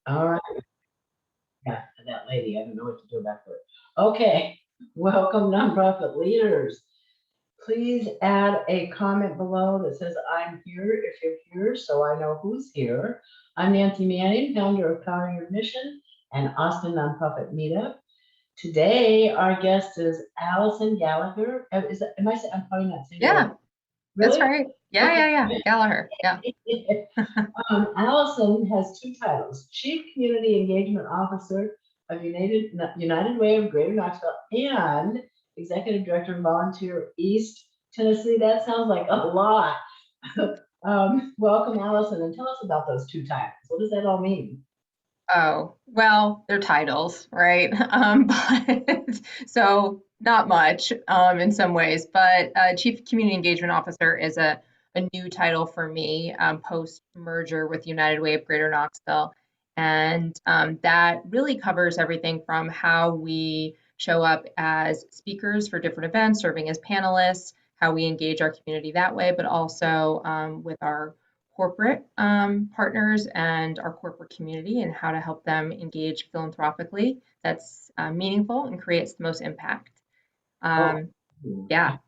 All right. Yeah, that lady, I don't know what to do about her. Okay. Welcome, nonprofit leaders. Please add a comment below that says I'm here if you're here, so I know who's here. I'm Nancy Manning, founder of Powering Your Mission and Austin Nonprofit Meetup. Today, our guest is Alyson Gallaher. I'm probably not saying it right. Yeah, that's Really? right. Yeah, Okay. yeah, yeah. Gallaher. Yeah. Alyson has two titles: Chief Community Engagement Officer of United Way of Greater Knoxville and Executive Director of Volunteer East Tennessee. That sounds like a lot. Welcome, Alyson, and tell us about those two titles. What does that all mean? Oh, well, they're titles, right? But so not much in some ways, but Chief Community Engagement Officer is a new title for me post merger with United Way of Greater Knoxville. And that really covers everything from how we show up as speakers for different events, serving as panelists, how we engage our community that way, but also with our corporate partners and our corporate community and how to help them engage philanthropically that's meaningful and creates the most impact. Oh, Um, yeah,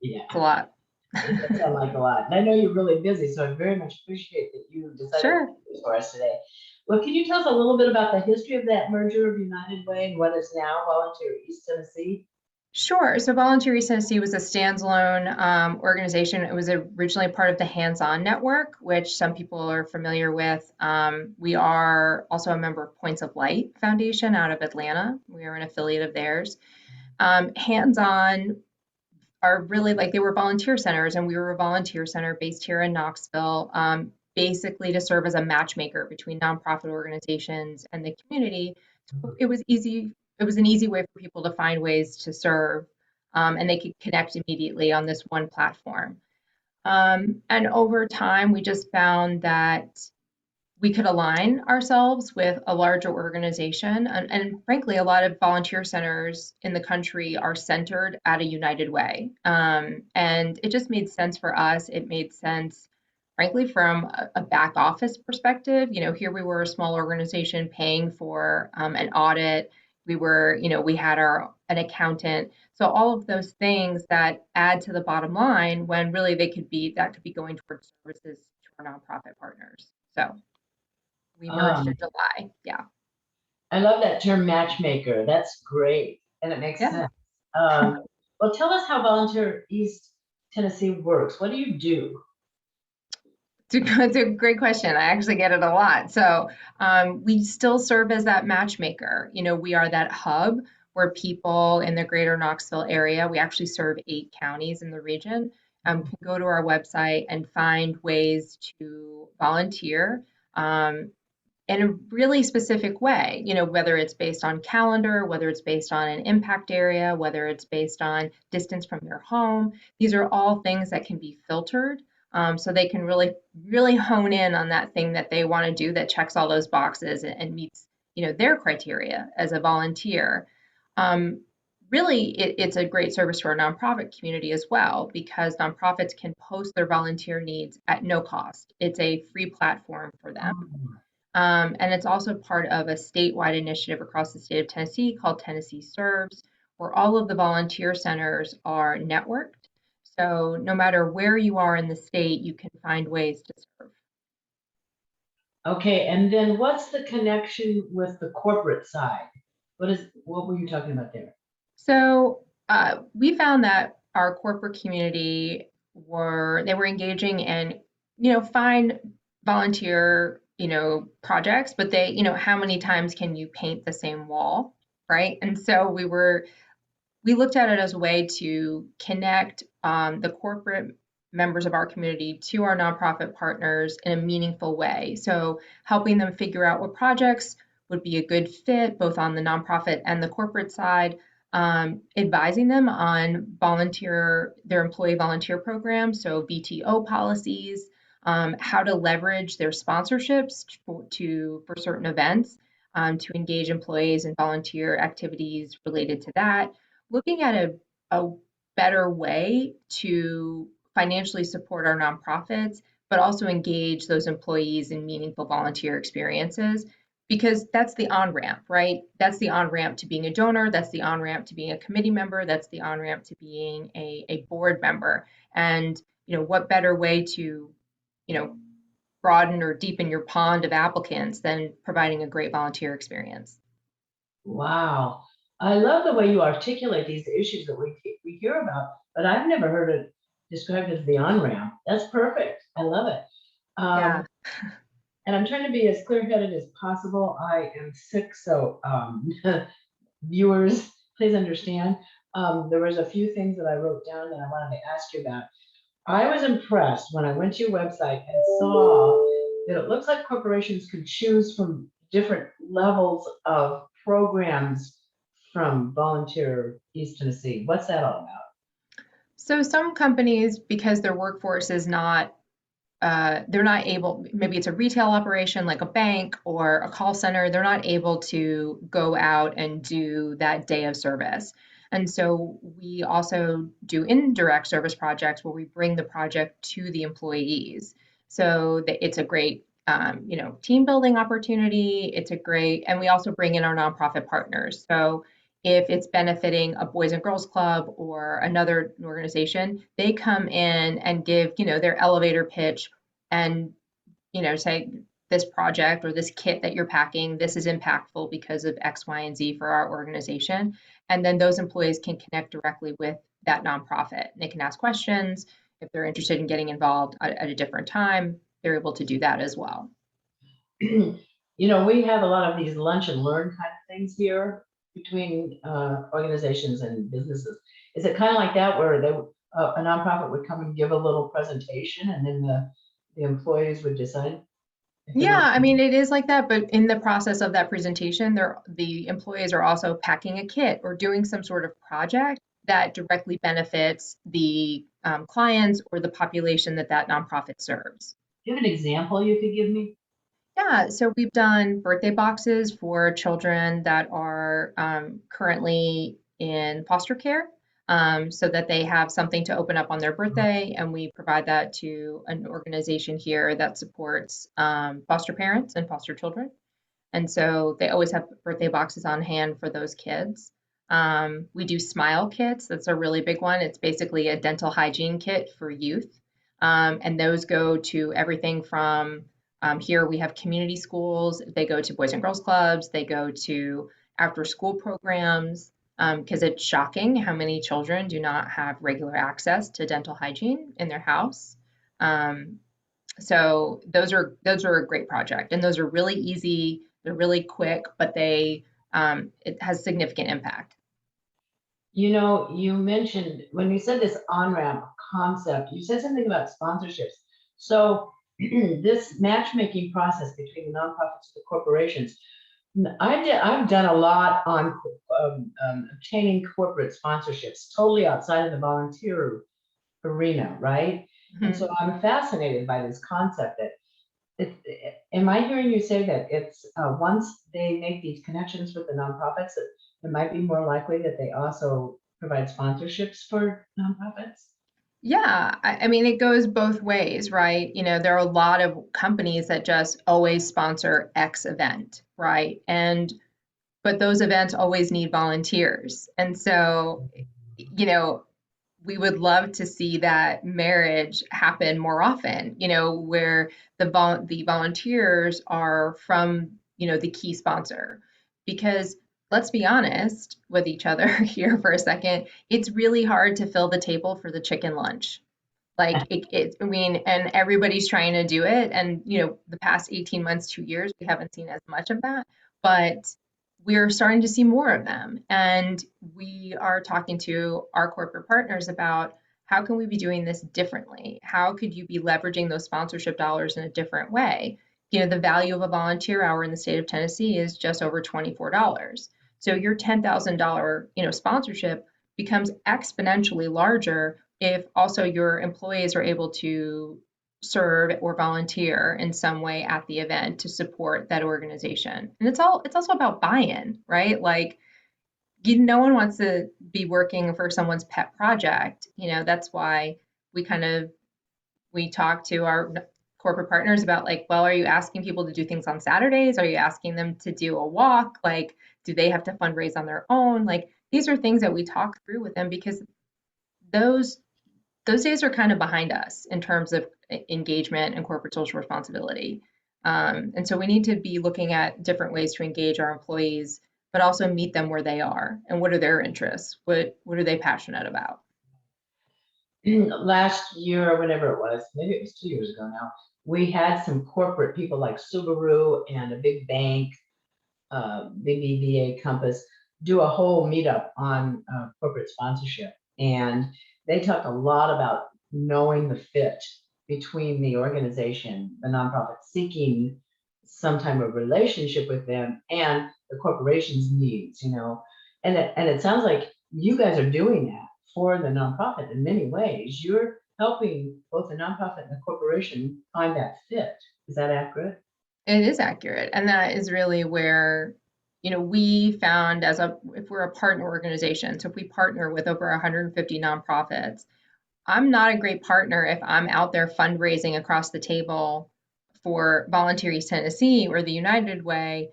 yeah. it's a lot. It does sound like a lot. And I know you're really busy, so I very much appreciate that you decided to Sure. do this for us today. Well, can you tell us a little bit about the history of that merger of United Way and what is now Volunteer East Tennessee? Sure. So Volunteer East Tennessee was a standalone organization. It was originally part of the Hands On Network, which some people are familiar with. We are also a member of Points of Light Foundation out of Atlanta. We are an affiliate of theirs. Hands On are really like they were volunteer centers, and we were a volunteer center based here in Knoxville, basically to serve as a matchmaker between nonprofit organizations and the community. So it was easy. It was an easy way for people to find ways to serve, and they could connect immediately on this one platform. And over time, we just found that we could align ourselves with a larger organization. And frankly, a lot of volunteer centers in the country are centered at a United Way. And it just made sense for us. It made sense, frankly, from a back office perspective. Here we were a small organization paying for an audit. We had an accountant. So all of those things that add to the bottom line when really that could be going towards services to our nonprofit partners. So we merged in Um, July. Yeah. I love that term matchmaker. That's great. And it makes Yeah. sense. Um, well, tell us how Volunteer East Tennessee works. What do you do? It's a great question. I actually get it a lot. So we still serve as that matchmaker. We are that hub where people in the greater Knoxville area, we actually serve 8 counties in the region, can go to our website and find ways to volunteer. In a really specific way, whether it's based on calendar, whether it's based on an impact area, whether it's based on distance from your home. These are all things that can be filtered, so they can really, really hone in on that thing that they want to do that checks all those boxes and meets, their criteria as a volunteer. Um, Really, it's a great service to our nonprofit community as well because nonprofits can post their volunteer needs at no cost. It's a free platform for them. Um, And it's also part of a statewide initiative across the state of Tennessee called Tennessee Serves, where all of the volunteer centers are networked. So no matter where you are in the state, you can find ways to serve. okay, and then what's the connection with the corporate side? What were you talking about there? So we found that our corporate community they were engaging in, fine volunteer, projects, but how many times can you paint the same wall, right? And so we looked at it as a way to connect the corporate members of our community to our nonprofit partners in a meaningful way. So helping them figure out what projects would be a good fit, both on the nonprofit and the corporate side, advising them on their employee volunteer programs, so VTO policies, how to leverage their sponsorships for certain events, to engage employees in volunteer activities related to that, looking at a better way to financially support our nonprofits, but also engage those employees in meaningful volunteer experiences. because that's the on-ramp, right? That's the on-ramp to being a donor, that's the on-ramp to being a committee member, that's the on-ramp to being a board member. And, what better way to, you know, broaden or deepen your pond of applicants than providing a great volunteer experience. Wow. I love the way you articulate these issues that we hear about, but I've never heard it described as the on-ramp. That's perfect. I love it. Yeah. And I'm trying to be as clear-headed as possible. I am sick, so viewers, please understand. There was a few things that I wrote down that I wanted to ask you about. I was impressed when I went to your website and saw that it looks like corporations can choose from different levels of programs from Volunteer East Tennessee. What's that all about? So some companies, because their workforce is not they're not able, maybe it's a retail operation like a bank or a call center, they're not able to go out and do that day of service. And so we also do indirect service projects where we bring the project to the employees. So that it's a great, team building opportunity. It's a great, and we also bring in our nonprofit partners. So if it's benefiting a Boys and Girls Club or another organization, they come in and give, their elevator pitch and, say this project or this kit that you're packing, this is impactful because of X, Y, and Z for our organization. And then those employees can connect directly with that nonprofit. They can ask questions. If they're interested in getting involved at a different time, they're able to do that as well. We have a lot of these lunch and learn kind of things here between organizations and businesses. Is it kind of like that where a nonprofit would come and give a little presentation and then the employees would decide? Yeah, I mean, it is like that, but in the process of that presentation, the employees are also packing a kit or doing some sort of project that directly benefits the clients or the population that nonprofit serves. Do you have an example you could give me? Yeah, so we've done birthday boxes for children that are currently in foster care, so that they have something to open up on their birthday, and we provide that to an organization here that supports foster parents and foster children. And so they always have birthday boxes on hand for those kids. We do smile kits. That's a really big one. It's basically a dental hygiene kit for youth. And those go to everything from here we have community schools. They go to Boys and Girls Clubs. They go to after school programs because it's shocking how many children do not have regular access to dental hygiene in their house. So those are a great project, and those are really easy. They're really quick, but it has significant impact. You mentioned when you said this on-ramp concept, you said something about sponsorships. So this matchmaking process between the nonprofits and the corporations, I've done a lot on obtaining corporate sponsorships, totally outside of the volunteer arena, right? And so I'm fascinated by this concept that am I hearing you say that it's once they make these connections with the nonprofits, that it might be more likely that they also provide sponsorships for nonprofits? Yeah, I mean, it goes both ways, right? There are a lot of companies that just always sponsor X event, right? But those events always need volunteers. And so, we would love to see that marriage happen more often, where the volunteers are from, the key sponsor. Because let's be honest with each other here for a second, it's really hard to fill the table for the chicken lunch. Like I mean, and everybody's trying to do it. And, the past 18 months, 2 years, we haven't seen as much of that, but we're starting to see more of them. And we are talking to our corporate partners about how can we be doing this differently? How could you be leveraging those sponsorship dollars in a different way? The value of a volunteer hour in the state of Tennessee is just over $24. So your $10,000, sponsorship becomes exponentially larger if also your employees are able to serve or volunteer in some way at the event to support that organization. And it's also about buy-in, right? Like no one wants to be working for someone's pet project. That's why we talk to corporate partners about like, well, are you asking people to do things on Saturdays? Are you asking them to do a walk? Like, do they have to fundraise on their own? Like, these are things that we talk through with them because those those days are kind of behind us in terms of engagement and corporate social responsibility. And so we need to be looking at different ways to engage our employees, but also meet them where they are and what are their interests? What are they passionate about? Last year or whenever it was, maybe it was 2 years ago now, we had some corporate people like Subaru and a big bank, BBVA Compass, do a whole meetup on corporate sponsorship. And they talked a lot about knowing the fit between the organization, the nonprofit seeking some type of relationship with them, and the corporation's needs, and it sounds like you guys are doing that for the nonprofit in many ways. You're helping both the nonprofit and the corporation find that fit. Is that accurate? It is accurate. And that is really where, we found if we're a partner organization, so if we partner with over 150 nonprofits, I'm not a great partner if I'm out there fundraising across the table for Volunteer East Tennessee or the United Way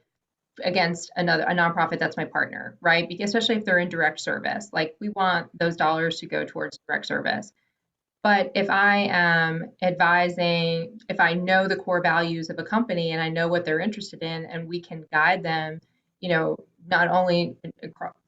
against a nonprofit that's my partner, right? Because especially if they're in direct service, like we want those dollars to go towards direct service. But if I am advising, if I know the core values of a company and I know what they're interested in, and we can guide them, not only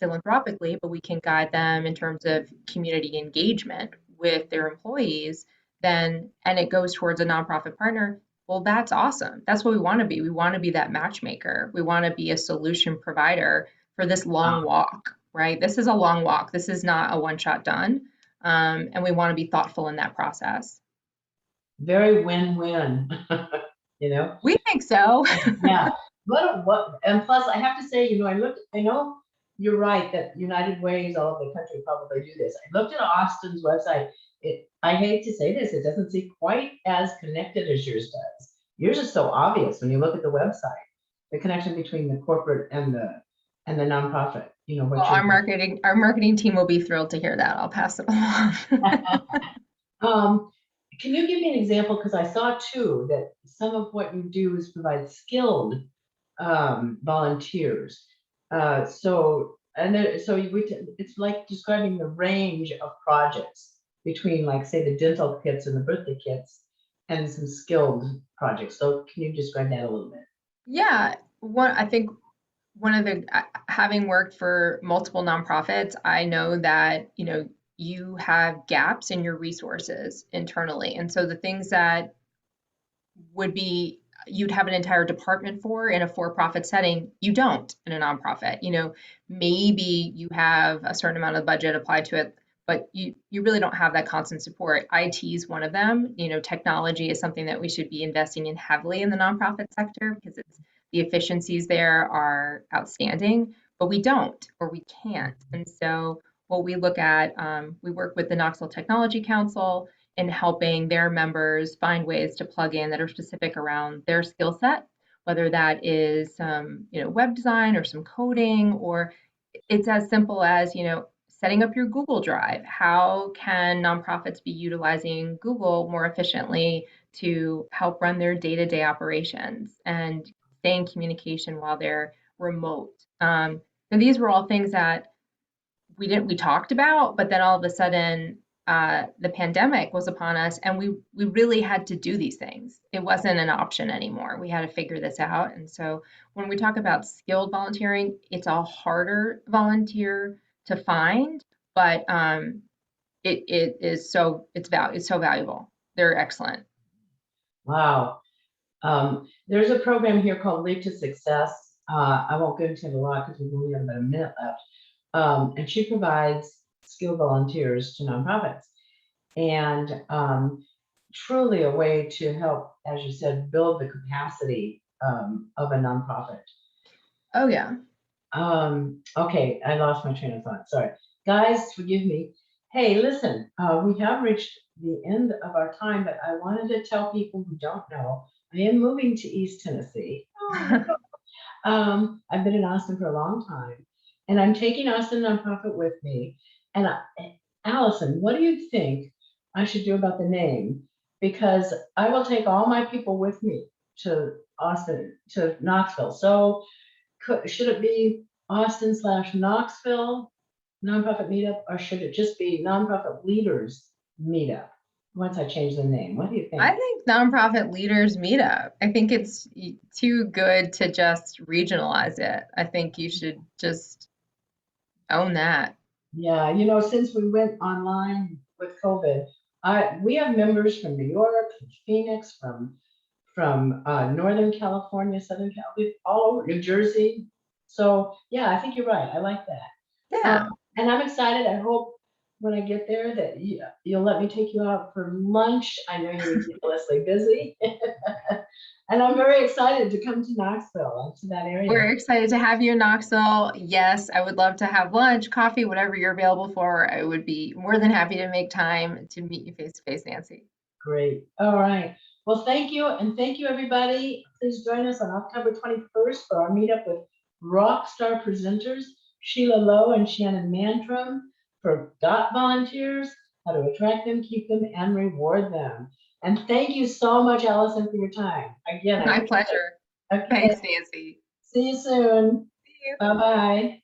philanthropically, but we can guide them in terms of community engagement with their employees, then, and it goes towards a nonprofit partner, well, that's awesome. That's what we want to be. We want to be that matchmaker. We want to be a solution provider for this long walk, right? This is a long walk. This is not a one shot done. And we want to be thoughtful in that process. Very win-win, you know? We think so. Yeah. And plus I have to say, I know you're right that United Ways all over the country probably do this. I looked at Austin's website. I hate to say this, it doesn't seem quite as connected as yours does. Yours is so obvious when you look at the website, the connection between the corporate and the nonprofit, Well, our marketing team will be thrilled to hear that. I'll pass it along. Can you give me an example? Because I saw too that some of what you do is provide skilled volunteers. It's like describing the range of projects between, like, say, the dental kits and the birthday kits and some skilled projects. So can you describe that a little bit? Yeah. I think one of the, having worked for multiple nonprofits, I know that, you have gaps in your resources internally. And so the things that would be you'd have an entire department for in a for-profit setting, you don't in a nonprofit. Maybe you have a certain amount of budget applied to it, but you really don't have that constant support. IT is one of them. Technology is something that we should be investing in heavily in the nonprofit sector because the efficiencies there are outstanding, but we don't or we can't. And so what we look at, we work with the Knoxville Technology Council in helping their members find ways to plug in that are specific around their skill set, whether that is web design or some coding, or it's as simple as setting up your Google Drive. How can nonprofits be utilizing Google more efficiently to help run their day-to-day operations and stay in communication while they're remote? And these were all things that we talked about, but then all of a sudden the pandemic was upon us and we really had to do these things. It wasn't an option anymore. We had to figure this out. And so when we talk about skilled volunteering, it's a harder volunteer to find, but it's so valuable. They're excellent. Wow. There's a program here called Lead to Success. I won't get into it a lot because we only have about a minute left. And she provides skilled volunteers to nonprofits, and truly a way to help, as you said, build the capacity of a nonprofit. Oh yeah. Okay, I lost my train of thought. Sorry, guys, forgive me. Hey, listen, we have reached the end of our time, but I wanted to tell people who don't know, I am moving to East Tennessee. I've been in Austin for a long time, and I'm taking Austin Nonprofit with me. And Alyson, what do you think I should do about the name? because I will take all my people with me to Austin, to Knoxville. So should it be Austin/Knoxville nonprofit meetup, or should it just be nonprofit leaders meetup? Once I change the name, what do you I think? think nonprofit leaders meetup. I think it's too good to just regionalize it. I think you should just own that. Yeah, since we went online with COVID, we have members from New York, from Phoenix, from Northern California, Southern California, all over New Jersey. So yeah, I think you're right. I like that. Yeah. And I'm excited. I hope when I get there that you'll let me take you out for lunch. I know you're ridiculously busy. And I'm very excited to come to Knoxville, to that area. We're excited to have you in Knoxville. Yes, I would love to have lunch, coffee, whatever you're available for. I would be more than happy to make time to meet you face to face, Nancy. Great. All right. Well, thank you. And thank you, everybody. Please join us on October 21st for our meetup with rock star presenters Sheila Lowe and Shannon Mantrum for GOT volunteers, how to attract them, keep them, and reward them. And thank you so much, Alyson, for your time. Again, I My appreciate pleasure. it. Okay. Thanks, Nancy. See you soon. See you. Bye-bye.